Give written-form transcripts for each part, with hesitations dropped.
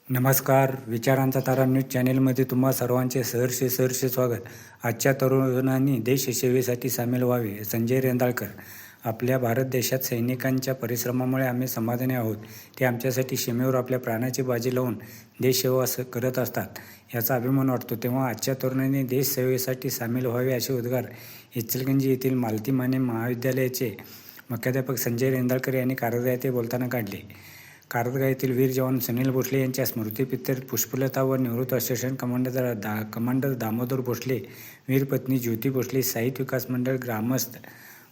नमस्कार. विचारांचा तारा न्यूज चॅनेलमध्ये तुम्हा सर्वांचे सहर्ष स्वागत. आजच्या तरुणांनी देशसेवेसाठी सामील व्हावे. संजय रेंदाळकर. आपल्या भारत देशात सैनिकांच्या परिश्रमामुळे आम्ही समाधानी आहोत. ते आमच्यासाठी सीमेवर आपल्या प्राणाची बाजी लावून देशसेवा करत असतात, याचा अभिमान वाटतो. तेव्हा आजच्या तरुणांनी देशसेवेसाठी सामील व्हावे असे उद्गार इचलकरंजी येथील मालती माने महाविद्यालयाचे मुख्याध्यापक संजय रेंदाळकर यांनी कारंजा येथे बोलताना काढले. कारंजा येथील वीर जवान सुनील भोसले यांच्या स्मृतिप्रीत्यर्थ पुष्पलता व निवृत्त असिस्टंट कमांडर दामोदर भोसले, वीर पत्नी ज्योती भोसले, साहित्य विकास मंडळ, ग्रामस्थ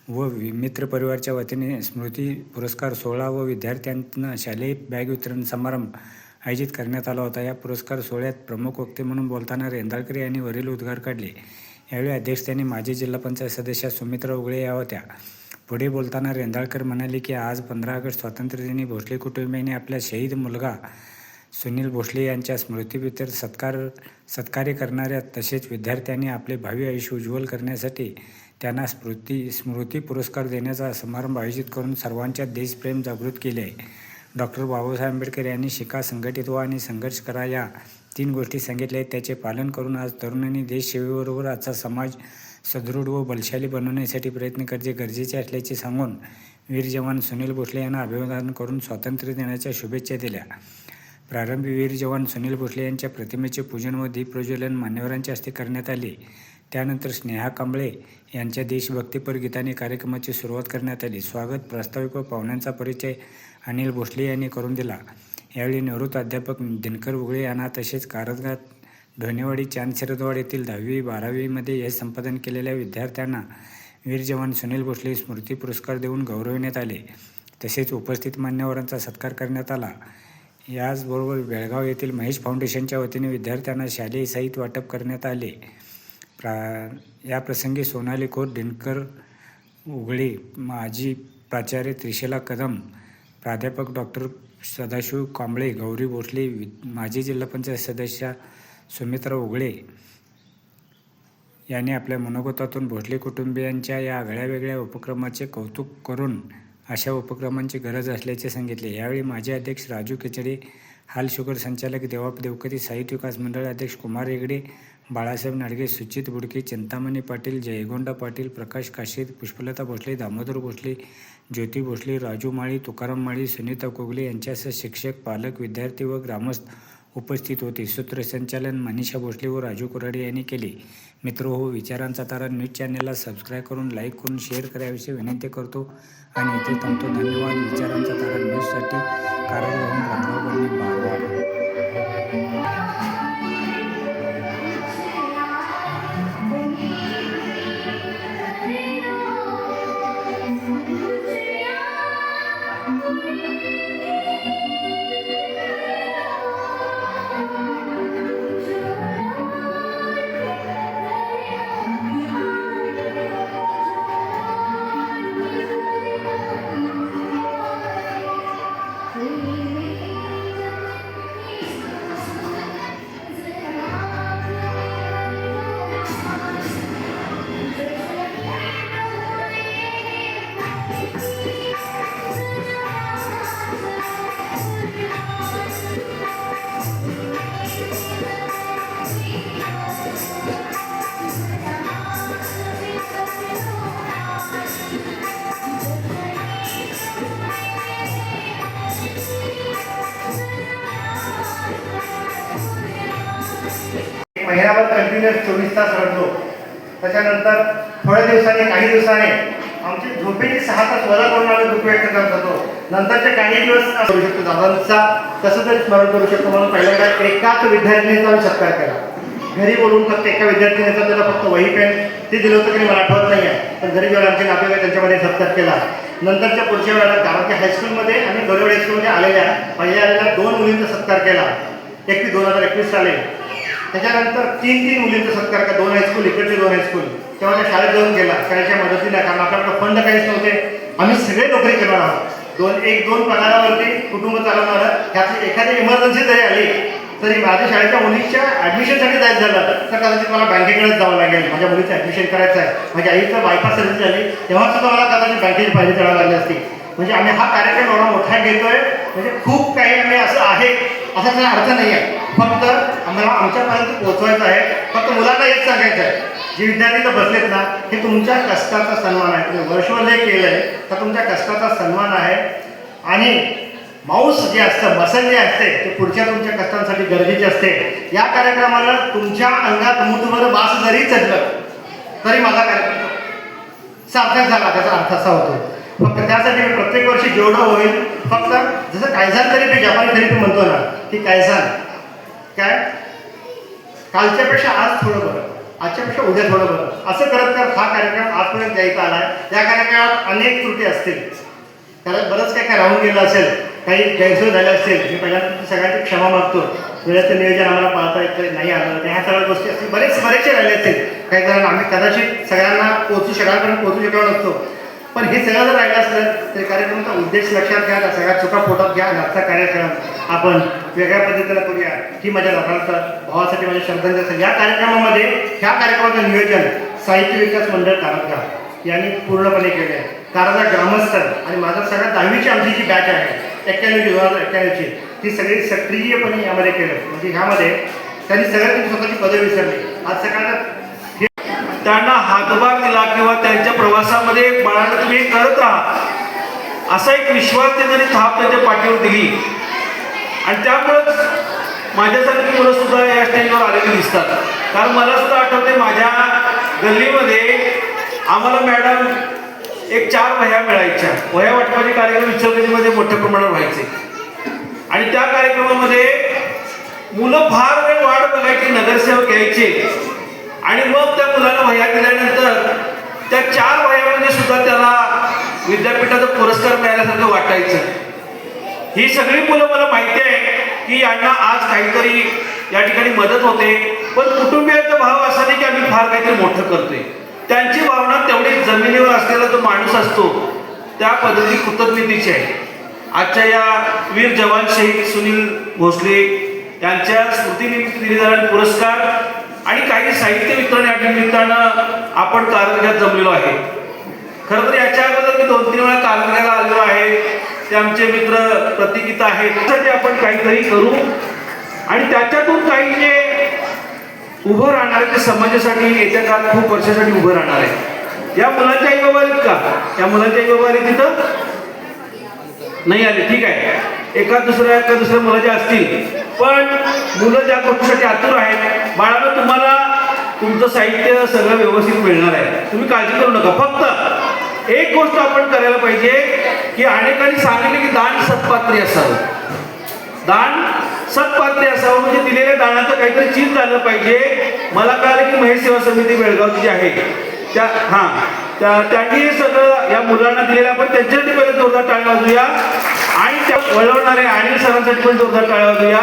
व मित्र परिवारच्या वतीने स्मृती पुरस्कार सोहळा व विद्यार्थ्यांना शालेय बॅग वितरण समारंभ आयोजित करण्यात आला होता. या पुरस्कार सोहळ्यात प्रमुख वक्ते म्हणून बोलताना रेंदाळकर यांनी वरील उद्गार काढले. यावेळी अध्यक्षस्थानी माजी जिल्हा पंचायत सदस्या सुमित्रा उगळे या होत्या. पुढे बोलताना रेंदाळकर म्हणाले की आज 15 ऑगस्ट स्वातंत्र्यदिनी भोसले कुटुंबियांनी आपल्या शहीद मुलगा सुनील भोसले यांच्या स्मृतिप्रीत्यर्थ सत्कार्य करणाऱ्या तसेच विद्यार्थ्यांनी आपले भावी आयुष्य उज्ज्वल करण्यासाठी त्यांना स्मृती पुरस्कार देण्याचा समारंभ आयोजित करून सर्वांच्या देशप्रेम जागृत केले आहे. डॉक्टर बाबासाहेब आंबेडकर यांनी शिका, संघटित व्हा आणि संघर्ष करा या 3 गोष्टी सांगितल्या आहेत. त्याचे पालन करून आज तरुणांनी देशसेवेबरोबर आजचा समाज सदृढ व बलशाली बनवण्यासाठी प्रयत्न करणे गरजेचे असल्याचे सांगून वीर जवान सुनील भोसले यांना अभिवादन करून स्वातंत्र्य दिनाच्या शुभेच्छा दिल्या. प्रारंभी वीर जवान सुनील भोसले यांच्या प्रतिमेचे पूजन व दीपप्रज्वलन मान्यवरांच्या हस्ते करण्यात आले. त्यानंतर स्नेहा कांबळे यांच्या देशभक्तीपर गीताने कार्यक्रमाची सुरुवात करण्यात आली. स्वागत प्रास्ताविक व पाहुण्यांचा परिचय अनिल भोसले यांनी करून दिला. यावेळी निवृत्त अध्यापक दिनकर उगळे यांना तसेच कारंजा, ढोणेवाडी, चांदशिरदवाड येथील 10वी-12वीमध्ये यश संपादन केलेल्या विद्यार्थ्यांना वीर जवान सुनील भोसले स्मृती पुरस्कार देऊन गौरविण्यात आले. तसेच उपस्थित मान्यवरांचा सत्कार करण्यात आला. याचबरोबर बेळगाव येथील महेश फाउंडेशनच्या वतीने विद्यार्थ्यांना शालेय साहित्य वाटप करण्यात आले. याप्रसंगी सोनाली खोत, दिनकर उगळे, माजी प्राचार्य त्रिशला कदम, प्राध्यापक डॉक्टर सदाशिव कांबळे, गौरी भोसले, माजी जिल्हा पंचायत सदस्या सुमित्रा उगळे यांनी आपल्या मनोगतातून भोसले कुटुंबियांच्या या आगळ्यावेगळ्या उपक्रमाचे कौतुक करून अशा उपक्रमांची गरज असल्याचे सांगितले. यावेळी माजी अध्यक्ष राजू खिचडे, हाल शुगर संचालक देवाप देवकरी, साहित्य विकास मंडळ अध्यक्ष कुमार हेगडे, बाळासाहेब नाडगे, सुचित बुडके, चिंतामणी पाटील, जयगोंडा पाटील, प्रकाश काशीद, पुष्पलता भोसले, दामोदर भोसले, ज्योती भोसले, राजू माळी, तुकाराम माळी, सुनीता कोगले यांच्यासह शिक्षक, पालक, विद्यार्थी व ग्रामस्थ उपस्थित होते. सूत्रसंचालन मनीषा भोसले व राजू कुराडे यांनी केले. मित्रहो, विचारांचा तारा न्यूज चॅनेलला सबस्क्राईब करून, लाईक करून, शेअर कराविषयी विनंती करतो आणि इथे थांबतो. धन्यवाद. विचारांचा तारा न्यूजसाठी कारंजाहून रामराव बन्नी, बारवाड. महिनाभर कंटिन्युअस 24 तास रडलो. त्याच्यानंतर थोड्या दिवसांनी, काही दिवसाने आमची झोपेची 6 तास वजा करून आम्ही दुःख व्यक्त करत होतो. नंतरचे काही दिवस करू शकतो, दादांचा कसं तरी स्मरण करू शकतो म्हणून पहिल्यांदा एकाच विद्यार्थिनीचा आम्ही सत्कार केला. घरी बोलून फक्त एका विद्यार्थिनीचा त्याला फक्त वही पेन ते दिलं होतं की मला आठवत नाही आहे, पण घरी जेव्हा आमचे नातेवाईक त्यांच्यामध्ये सत्कार केला. नंतरच्या पुढच्या वेळेला कारंजा हायस्कूलमध्ये आणि गौरवड हायस्कूलमध्ये आलेल्या पहिल्या 2 मुलींचा सत्कार केला. 2021 साली. त्याच्यानंतर 3 मुलींचा सत्कार का 2 हायस्कूल, इकडचे 2 हायस्कूल, तेव्हा त्या शाळेत जाऊन गेला. शाळेच्या मदतीला, कारण आपल्याकडे फंड काहीच नव्हते, आम्ही सगळे नोकरी करणार आहोत. 1-2 पगारावरती कुटुंब चालवणार. ह्याची एखादी इमर्जन्सी जरी आली तरी माझ्या शाळेच्या मुलीच्या ॲडमिशनसाठी जायचं झालं तर कदाचित मला बँकेकडेच जावं लागेल. माझ्या मुलीचं ॲडमिशन करायचं आहे. माझ्या आईचं बायपास सर्जरी झाली तेव्हा सुद्धा मला कदाचित बँकेची पायरी चढावी लागली असती. म्हणजे आम्ही हा कार्यक्रम एवढा मोठा घेतोय, म्हणजे खूप काही आम्ही असं आहे असा काही अर्थ नाही आहे. फक्त आम्हाला आमच्यापर्यंत पोहोचवायचं आहे. फक्त मुलांना हेच सांगायचं आहे, जे विद्यार्थी तर बसलेत ना, हे तुमच्या कष्टाचा सन्मान आहे. तुम्ही वर्षभर जे केलं आहे तर तुमच्या कष्टाचा सन्मान आहे. आणि माऊस जे असतं, मसल जे असते, ते पुढच्या तुमच्या कष्टांसाठी गरजेचे असते. या कार्यक्रमाला तुमच्या अंगात मुठभर बास जरी चढलं तरी माझा कार्यक्रम सार्थक झाला, त्याचा अर्थ असा होतो. फक्त त्यासाठी मी प्रत्येक वर्षी जेवढं होईल, फक्त जसं कायझान थेरपी, जपानी थेरपी म्हणतो ना, की कायझान काय, कालच्यापेक्षा आज थोडं बरं, आजच्यापेक्षा उद्या थोडं बरं, असं करत करत हा कार्यक्रम आजपर्यंत द्यायचा आला आहे. या कार्यक्रमात अनेक त्रुटी असतील, त्याला बरंच काय काय राहून गेलं असेल, काही गैरसोय झाल्या असतील. मी पहिल्यांदा सगळ्यांची क्षमा मागतो. वेळेचं नियोजन आम्हाला पाळता येत नाही आलं, ह्या सगळ्या गोष्टी असतील, बरेचसे राहिले असतील. काही जणांना आम्ही कदाचित सगळ्यांना सगळ्यांपर्यंत पोहोचू शकलो नसतो. पण हे सगळं जर राहिलं असलं तरी कार्यक्रमाचा उद्देश लक्षात घ्या, त्या सगळ्या चुका पोटात घ्या आणि आजचा कार्यक्रम आपण वेगळ्या पद्धतीनं करूया. ही माझ्या दादांचा भावासाठी माझ्या शब्दांचा असेल. या कार्यक्रमामध्ये ह्या कार्यक्रमाचं नियोजन साहित्य विकास मंडळ कारंजा यांनी पूर्णपणे केले आहे. कारंजा ग्रामस्थ आणि माझं सगळ्यात 10वीची आमची जी बॅच आहे 91-2091ची, ती सगळी सक्रियपणे यामध्ये केलं. म्हणजे ह्यामध्ये त्यांनी सगळ्यांनी स्वतःची पदवी विसरली. आज सकाळचा त्यांना हातभार दिला किंवा त्यांच्या प्रवासामध्ये बाळाला तुम्ही हे करत राहा असा एक विश्वास त्यांनी थाप त्यांच्या पाठीवर दिली. आणि त्यामुळंच माझ्यासारखी मुलं सुद्धा या स्टेजवर आलेली दिसतात. कारण मला सुद्धा आठवते, माझ्या गल्लीमध्ये आम्हाला मॅडम एक 4 वह्या मिळायच्या. वह्या वाटपाचे कार्यक्रम इचलकरंजीमध्ये मोठ्या प्रमाणावर व्हायचे. आणि त्या कार्यक्रमामध्ये मुलं फार वेळ वाट बघायची, नगरसेवक यायचे आणि मग त्या मुलाला वह्या दिल्यानंतर त्या 4 वह्यामध्ये सुद्धा त्याला विद्यापीठाचा पुरस्कार मिळाल्यासारखं वाटायचं. ही सगळी मुलं मला माहिती आहे की यांना आज काहीतरी या ठिकाणी मदत होते. पण कुटुंबियांचा भाव असा नाही की आम्ही फार काहीतरी मोठं करतोय. त्यांची भावना तेवढी जमिनीवर असलेला जो माणूस असतो त्या पद्धती कृतज्ञतेची आहे. आजच्या या वीर जवान शहीद सुनील भोसले यांच्या स्मृतीनिमित्त दिले जाणारे पुरस्कार आणि काही साहित्य वितरण या निमित्तानं आपण कारंज्यात जमलेलो आहे. खरं तर याच्या अगोदर मी 2-3 वेळा कारंज्याला आलेलो आहे. ते आमचे मित्र प्रतिकिता आहेत. त्यासाठी आपण काहीतरी करू आणि त्याच्यातून काही जे उभं राहणार आहे ते समाजासाठी येत्या काळात खूप वर्षासाठी उभं राहणार आहे. या मुलांच्या आई बाबा आहेत का? या मुलांच्या आई बाबा आले तिथं नाही आले, ठीक आहे. एका दुसऱ्या मुलाच्या असतील, पण मुलं ज्या गोष्टीसाठी आतुर आहेत, बाळाला तुम्हाला तुमचं साहित्य सगळं व्यवस्थित मिळणार आहे. तुम्ही काळजी करू नका. फक्त एक गोष्ट आपण करायला पाहिजे की अनेकांनी सांगितले की दान सत्पात्री असावं. दान सत्पात्री असावं म्हणजे दिलेल्या दानाचं काहीतरी चीज झालं पाहिजे. मला कळलं की महेश सेवा समिती बेळगावची जी आहे त्यांनी हे सगळं या मुलांना दिलेलं. आपण त्यांच्यासाठी पहिले जोरदार टाळ्या वाजूया आणि त्या वळवणारे आणि सरांसाठी पण जोरदार टाळ्या वाजूया.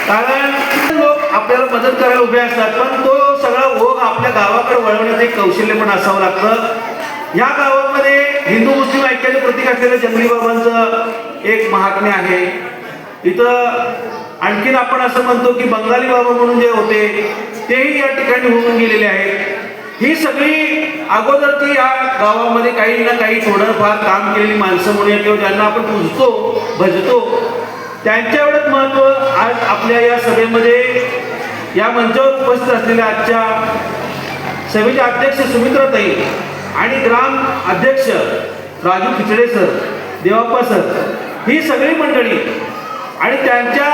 कारण लोक आपल्याला मदत करायला उभे असतात, पण तो सगळा ओघ आपल्या गावाकडे वळवण्याचं एक कौशल्य पण असावं लागतं. या गावामध्ये हिंदू मुस्लिम ऐक्याचे प्रतीक असलेल्या जंगली बाबांचं एक महात्म्य आहे. इथं आणखीन आपण असं म्हणतो की बंगाली बाबा म्हणून जे होते तेही या ठिकाणी होऊन गेलेले आहेत. ही सगळी अगोदरची या गावामध्ये काही ना काही थोडंफार काम केलेली माणसं म्हणूया किंवा ज्यांना आपण पूजतो भजतो त्यांच्या एवढंच महत्त्व आज आपल्या या सभेमध्ये या मंचावर उपस्थित असलेल्या आजच्या सभेचे अध्यक्ष सुमित्राताई आणि ग्राम अध्यक्ष राजू खिचडे सर, देवाप्पा सर, ही सगळी मंडळी आणि त्यांच्या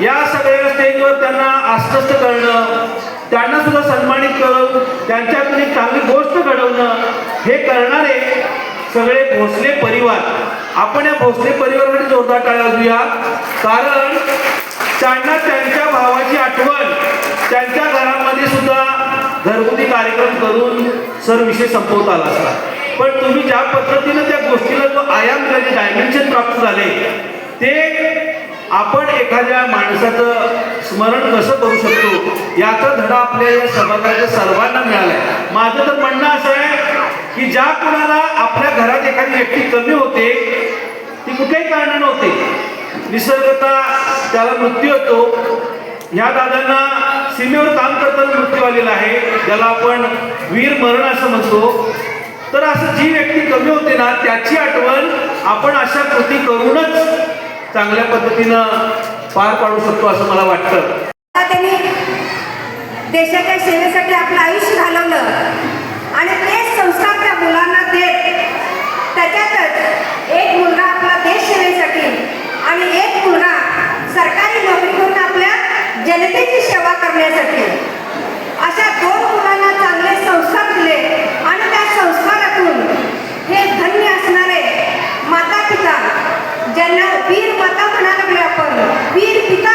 या सगळ्या स्टेजवर त्यांना आश्वस्त करणं, त्यांना सुद्धा सन्मानित करून त्यांच्यातून एक चांगली गोष्ट घडवणं हे करणारे सगळे भोसले परिवार. आपण या भोसले परिवारासाठी जोरदार टाळ्या वाजवूया. कारण त्यांना त्यांच्या भावाची आठवण त्यांच्या घरामध्ये सुद्धा घरगुती कार्यक्रम करून सर विषय संपवता आला असता. पण तुम्ही ज्या पद्धतीनं त्या गोष्टीला जो आयाम दिला, डायमेन्शन प्राप्त झाले, ते आपण एखाद्या माणसाचं स्मरण कसं करू शकतो याचा धडा आपल्या या समाजाच्या सर्वांना मिळाला आहे. माझं तर म्हणणं असं आहे की ज्या कुणाला आपल्या घरात एखादी व्यक्ती कमी होते, ती कुठल्याही कारणानं होते, निसर्गता त्याला मृत्यू होतो. ह्या दादांना सीमेवर काम करताना मृत्यू आलेला आहे, ज्याला आपण वीर मरण असं म्हणतो. तर असं जी व्यक्ती कमी होते ना, त्याची आठवण आपण अशा कृती करूनच चांगल्या पद्धतीनं पार पाडू शकतो असं मला वाटतं. त्यांनी देशाच्या सेवेसाठी आपलं आयुष्य घालवलं आणि तेच संस्कार त्या मुलांना देत त्याच्यातच एक मुलगा आपला देश सेवेसाठी आणि एक मुलगा सरकारी नोकरी करून आपल्या जनतेची सेवा करण्यासाठी अशा दोन मुलांना चांगले संस्कार दिले आणि त्या संस्कारातून हे धन्य असणारे माता पिता ज्यांना वीर माता म्हणायला लागले आपण वीर पिता